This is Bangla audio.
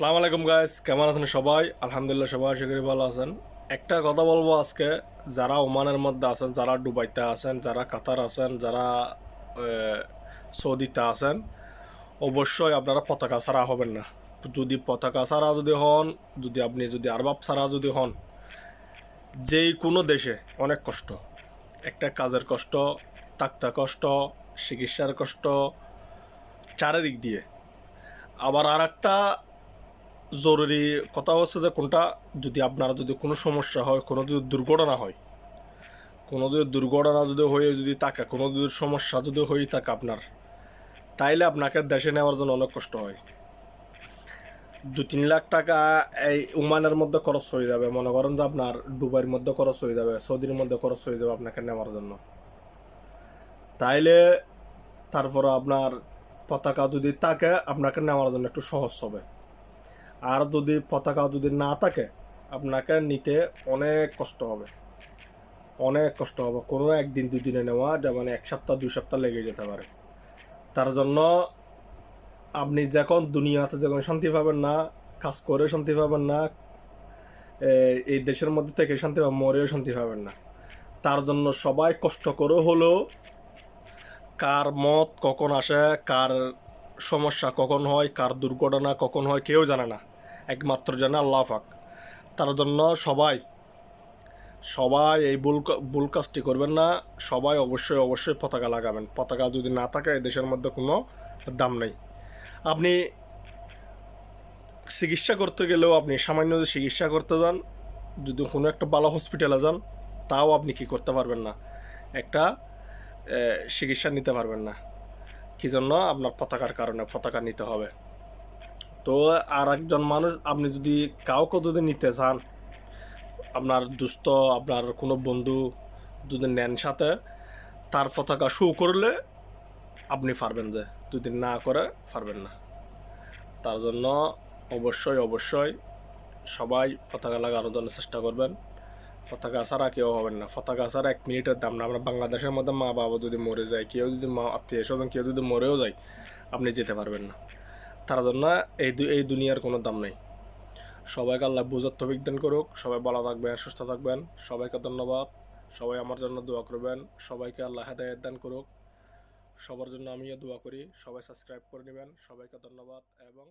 আসসালামু আলাইকুম গাইস, কেমন আছেন সবাই? আলহামদুলিল্লাহ, সবাই আশা করি ভালো আছেন। একটা কথা বলবো আজকে, যারা ওমানের মধ্যে আছেন, যারা দুবাইতে আছেন, যারা কাতার আছেন, যারা আহ, সৌদিতে আছেন, অবশ্যই আপনারা পতাকা ছাড়া হবেন না। যদি পতাকা ছাড়া যদি হন, যদি আরবাব ছাড়া যদি হন, যেই কোনো দেশে অনেক কষ্ট, একটা কাজের কষ্ট, থাকতে কষ্ট, চিকিৎসার কষ্ট, চারিদিক দিয়ে। আবার আর একটা জরুরি কথা হচ্ছে যে কোনটা, যদি আপনার যদি কোনো সমস্যা হয়, কোনো যদি দুর্ঘটনা হয়, কোনো যদি দুর্ঘটনা যদি হয়ে যদি থাকে, কোনো যদি সমস্যা যদি হয়ে থাকে আপনার, তাইলে আপনাকে দেশে নেওয়ার জন্য অনেক কষ্ট হয়। 2-3 লাখ টাকা এই ওমানের মধ্যে খরচ হয়ে যাবে, মনে করেন যে আপনার দুবাইয়ের মধ্যে খরচ হয়ে যাবে, সৌদির মধ্যে খরচ হয়ে যাবে আপনাকে নেওয়ার জন্য। তাইলে তারপরে আপনার পতাকা যদি থাকে, আপনাকে নেওয়ার জন্য একটু সহজ হবে। আর যদি পতাকা যদি না থাকে, আপনাকে নিতে অনেক কষ্ট হবে, অনেক কষ্ট হবে। কোনো একদিন দুদিনে নেওয়া যেমন 1 সপ্তাহ 2 সপ্তাহ লেগে যেতে পারে। তার জন্য আপনি যখন দুনিয়াতে যখন শান্তি পাবেন না, কাজ করে শান্তি পাবেন না, এই দেশের মধ্যে থেকে শান্তি পাবেন, মরেও শান্তি পাবেন না। তার জন্য সবাই কষ্ট করে হলেও, কার মত কখন আসে, কার সমস্যা কখন হয়, কার দুর্ঘটনা কখন হয়, কেউ জানে না, একমাত্র জানে আল্লাহ পাক। তার জন্য সবাই সবাই এই ভুল কাজটি করবেন না। সবাই অবশ্যই অবশ্যই পতাকা লাগাবেন। পতাকা যদি না থাকে, এই দেশের মধ্যে কোনো দাম নেই। আপনি চিকিৎসা করতে গেলেও, আপনি সামান্য যদি চিকিৎসা করতে যান, যদি কোনো একটা ভালো হসপিটালে যান, তাও আপনি কি করতে পারবেন না, একটা চিকিৎসা নিতে পারবেন না। কি জন্য? আপনার পতাকার কারণে পতাকা নিতে হবে। তো আর একজন মানুষ, আপনি যদি কাউকে যদি নিতে চান, আপনার দুস্থ, আপনার কোনো বন্ধু যদি নেন সাথে, তার পতাকা শো করলে আপনি পারবেন, যে যদি না করে পারবেন না। তার জন্য অবশ্যই অবশ্যই সবাই পতাকা লাগানোর জন্য চেষ্টা করবেন। পতাকা ছাড়া কেউ হবেন না। পতাকা ছাড়া 1 মিনিটের দাম না। আমরা বাংলাদেশের মধ্যে মা বাবা যদি মরে যায়, কেউ যদি আত্মীয় স্বজন কেউ যদি মরেও যায়, আপনি যেতে পারবেন না। তার জন্য এই দুনিয়ার কোনো দাম নেই। সবাইকে আল্লাহ বুঝার তৌফিক দান করুক। সবাই ভালো থাকবেন, সুস্থ থাকবেন। সবাইকে ধন্যবাদ। সবাই আমার জন্য দোয়া করবেন। সবাইকে আল্লাহ হেদায়েত দান করুক। সবার জন্য আমিও দোয়া করি। সবাই সাবস্ক্রাইব করে নেবেন। সবাইকে ধন্যবাদ এবং